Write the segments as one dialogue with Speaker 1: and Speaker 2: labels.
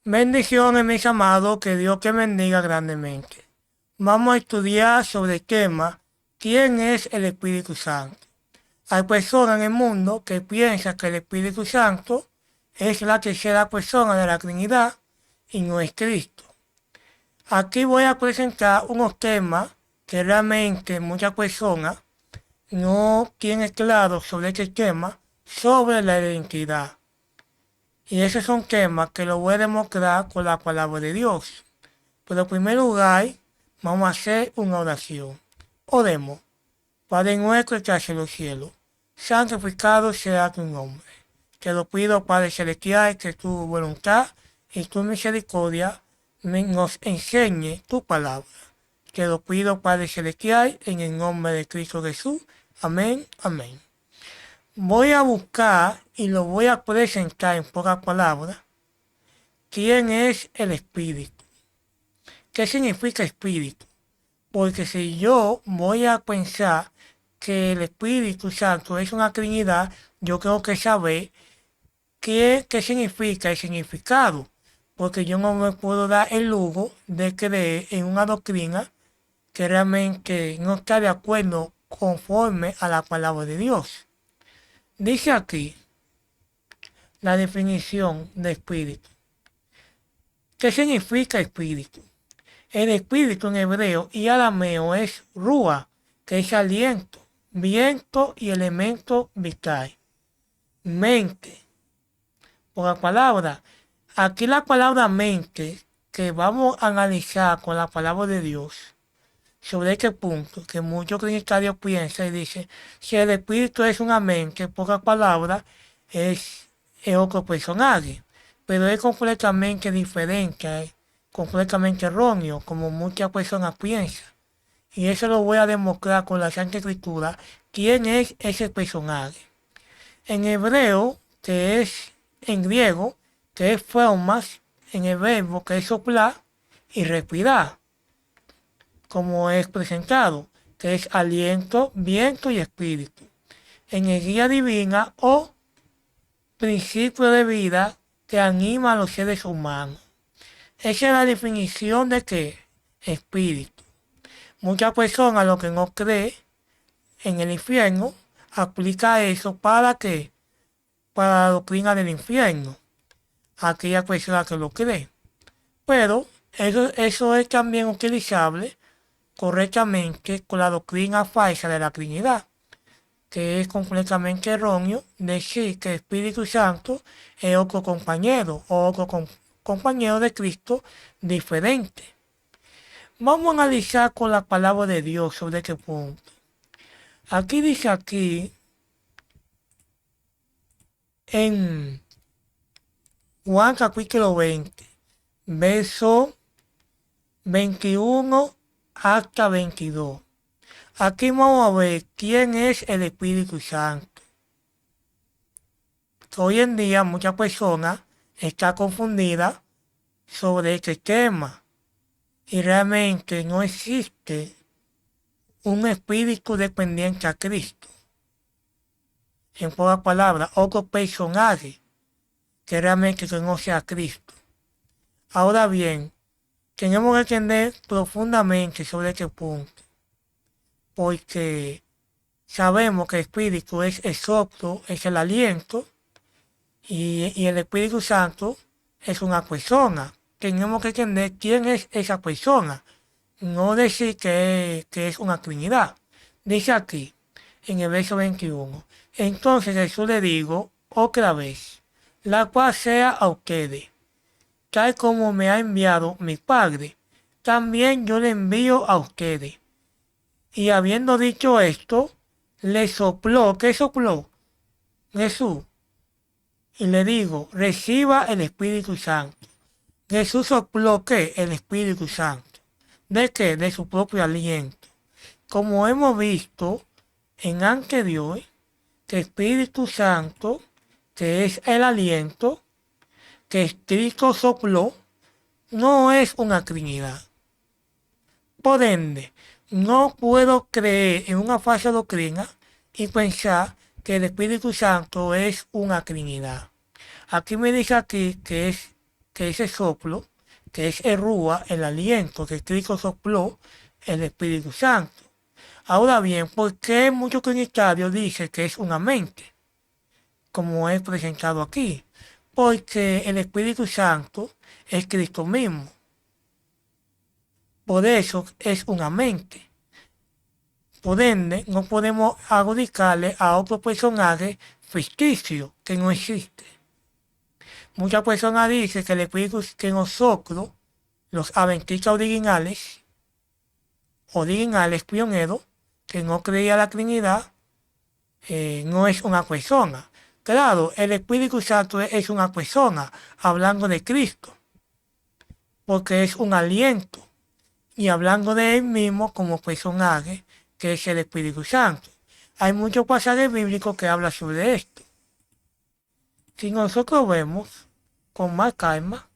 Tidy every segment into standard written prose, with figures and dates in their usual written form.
Speaker 1: Bendiciones, mis amados, que Dios te bendiga grandemente. Vamos a estudiar sobre el tema, ¿quién es el Espíritu Santo? Hay personas en el mundo que piensan que el Espíritu Santo es la tercera persona de la Trinidad y no es Cristo. Aquí voy a presentar unos temas que realmente muchas personas no tienen claro sobre este tema, sobre la identidad. Y esos son temas que lo voy a demostrar con la palabra de Dios. Pero en primer lugar, vamos a hacer una oración. Oremos. Padre nuestro que estás en los cielos, santificado sea tu nombre. Te lo pido, Padre celestial, que tu voluntad y tu misericordia nos enseñe tu palabra. Te lo pido, Padre celestial, en el nombre de Cristo Jesús. Amén, amén. Voy a buscar y lo voy a presentar en pocas palabras. ¿Quién es el espíritu? ¿Qué significa espíritu? Porque si yo voy a pensar que el Espíritu Santo es una Trinidad, yo tengo que saber qué significa el significado. Porque yo no me puedo dar el lujo de creer en una doctrina que realmente no está de acuerdo conforme a la palabra de Dios. Dice aquí la definición de espíritu. ¿Qué significa espíritu? El espíritu en hebreo y arameo es rúa, que es aliento, viento y elemento vital. Mente. Por la palabra, aquí la palabra mente, que vamos a analizar con la palabra de Dios, sobre este punto, que muchos trinitarios piensan y dicen, si el espíritu es una mente, pocas palabras, es otro personaje, pero es completamente diferente, completamente erróneo, como muchas personas piensan. Y eso lo voy a demostrar con la Santa Escritura, quién es ese personaje. En hebreo, que es en griego, que es formas, en el verbo que es soplar y respirar, como es presentado, que es aliento, viento y espíritu. Energía divina o principio de vida que anima a los seres humanos. Esa es la definición de qué? Espíritu. Muchas personas lo que no creen en el infierno aplica eso para qué? Para la doctrina del infierno. Aquella persona que lo cree. Pero eso es también utilizable correctamente con la doctrina falsa de la Trinidad, que es completamente erróneo decir que el Espíritu Santo es otro compañero o otro compañero de Cristo diferente. Vamos a analizar con la palabra de Dios sobre este punto. Aquí dice aquí en Juan capítulo 20, verso 21 hasta 22. Aquí vamos a ver quién es el Espíritu Santo. Hoy en día muchas personas están confundidas sobre este tema y realmente no existe un espíritu dependiente a Cristo. En pocas palabras, otro personaje que realmente conoce a Cristo. Ahora bien, tenemos que entender profundamente sobre este punto, porque sabemos que el espíritu es el soplo, es el aliento, y el Espíritu Santo es una persona. Tenemos que entender quién es esa persona. No decir que es una Trinidad. Dice aquí, en el verso 21. Entonces Jesús le dijo otra vez, la cual sea a ustedes, tal como me ha enviado mi Padre, también yo le envío a ustedes. Y habiendo dicho esto, le sopló, ¿qué sopló? Jesús. Y le digo, reciba el Espíritu Santo. Jesús sopló ¿qué? El Espíritu Santo. ¿De qué? De su propio aliento. Como hemos visto en anterior, que Espíritu Santo, que es el aliento, que Cristo sopló, no es una Trinidad. Por ende, no puedo creer en una falsa doctrina y pensar que el Espíritu Santo es una Trinidad. Aquí me dice aquí que ese soplo, que es el rúa, el aliento que Cristo sopló, el Espíritu Santo. Ahora bien, ¿por qué muchos trinitarios dicen que es una mente? Como es presentado aquí. Porque el Espíritu Santo es Cristo mismo. Por eso es una mente. Por ende, no podemos adjudicarle a otro personaje ficticio que no existe. Muchas personas dicen que el Espíritu, que nosotros, los adventistas originales pioneros, que no creía la Trinidad, no es una persona. Claro, el Espíritu Santo es una persona, hablando de Cristo, porque es un aliento, y hablando de él mismo como personaje, que es el Espíritu Santo. Hay muchos pasajes bíblicos que hablan sobre esto. Si nosotros vemos con más calma,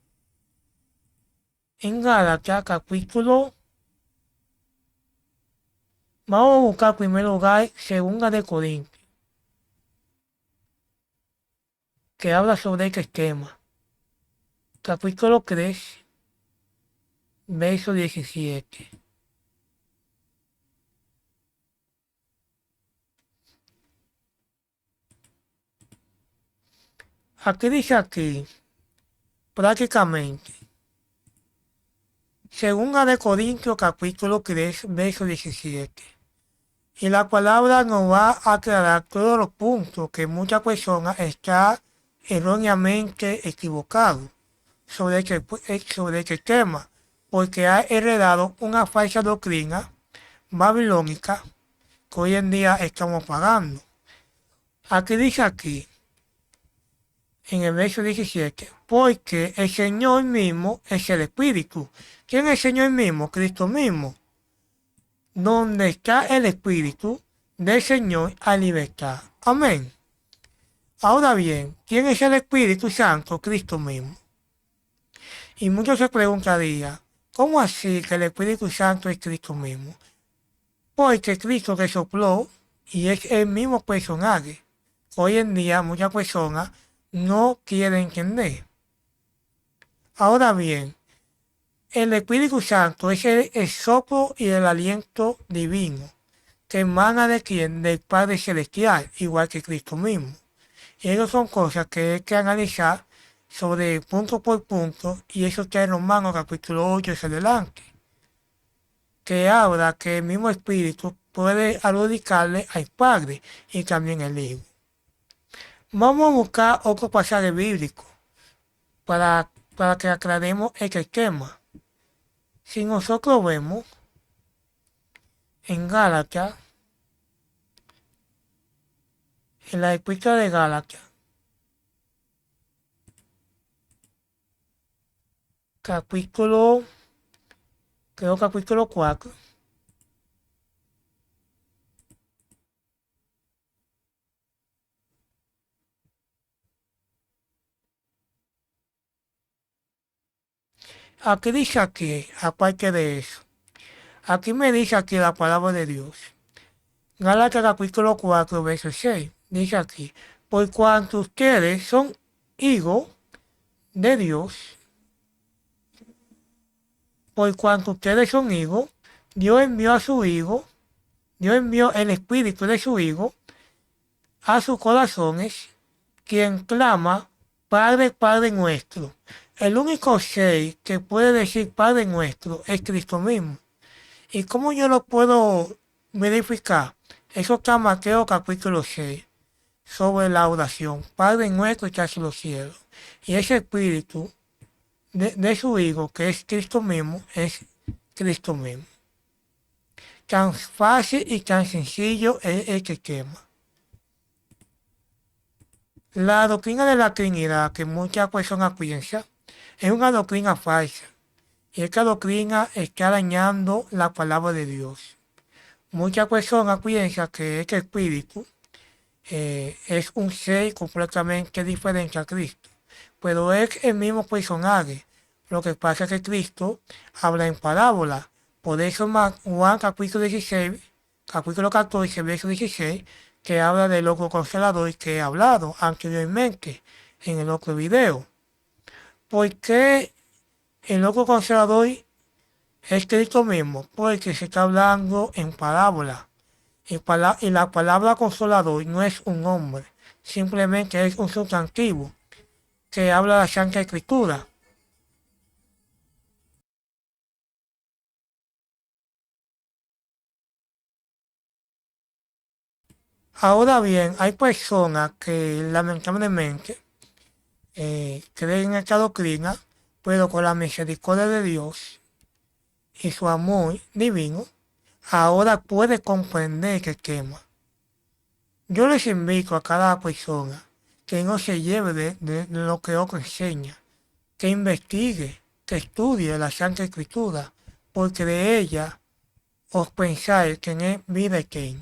Speaker 1: en Gálatas capítulo, vamos a buscar en primer lugar Segunda de Corintios, que habla sobre este tema. Capítulo 3, verso 17. Aquí dice aquí, prácticamente, Segunda de Corintios capítulo 3, verso 17. Y la palabra nos va a aclarar todos los puntos que muchas personas están erróneamente equivocados sobre este tema, porque ha heredado una falsa doctrina babilónica que hoy en día estamos pagando. Aquí dice aquí, en el verso 17, porque el Señor mismo es el Espíritu. ¿Quién es el Señor mismo? Cristo mismo. Donde está el Espíritu del Señor hay libertad. Amén. Ahora bien, ¿quién es el Espíritu Santo? Cristo mismo. Y muchos se preguntarían, ¿cómo así que el Espíritu Santo es Cristo mismo? Porque Cristo que sopló y es el mismo personaje. Hoy en día muchas personas no quieren entender. Ahora bien, el Espíritu Santo es el soplo y el aliento divino que emana de quien, del Padre Celestial, igual que Cristo mismo. Y esas son cosas que hay que analizar sobre punto por punto, y eso está en Romanos capítulo 8 hacia adelante, que habla que el mismo Espíritu puede adjudicarle al Padre y también al Hijo. Vamos a buscar otro pasaje bíblico para que aclaremos este tema. Si nosotros vemos en Gálatas, en la epístola de Gálatas, capítulo 4, aquí dice aquí, aparte de eso, aquí me dice aquí la palabra de Dios. Gálatas capítulo 4, verso 6, dice aquí, por cuanto ustedes son hijos de Dios, por cuanto ustedes son hijos, Dios envió a su Hijo, Dios envió el Espíritu de su Hijo a sus corazones, quien clama, Padre, Padre nuestro. El único ser que puede decir Padre nuestro es Cristo mismo. ¿Y cómo yo lo puedo verificar? Eso está en Mateo capítulo 6, sobre la oración. Padre nuestro que estás en los cielos. Y ese Espíritu de su Hijo, que es Cristo mismo, es Cristo mismo. Tan fácil y tan sencillo es este tema. La doctrina de la Trinidad que muchas personas piensan es una doctrina falsa. Y esta doctrina está dañando la palabra de Dios. Muchas personas piensan que este espíritu es un ser completamente diferente a Cristo. Pero es el mismo personaje. Lo que pasa es que Cristo habla en parábola. Por eso Juan capítulo 16, capítulo 14, verso 16, que habla del loco consolador y que he hablado anteriormente en el otro video. ¿Por qué el loco consolador es Cristo mismo? Porque se está hablando en parábola. Y la palabra consolador no es un hombre, simplemente es un sustantivo que habla la Santa Escritura. Ahora bien, hay personas que lamentablemente creen en esta doctrina, pero con la misericordia de Dios y su amor divino, ahora puede comprender que quema. Yo les invito a cada persona que no se lleve de lo que otro enseña, que investigue, que estudie la Santa Escritura, porque de ella os pensáis tener vida eterna.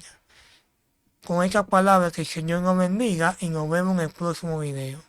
Speaker 1: Con esta palabra que el Señor nos bendiga y nos vemos en el próximo video.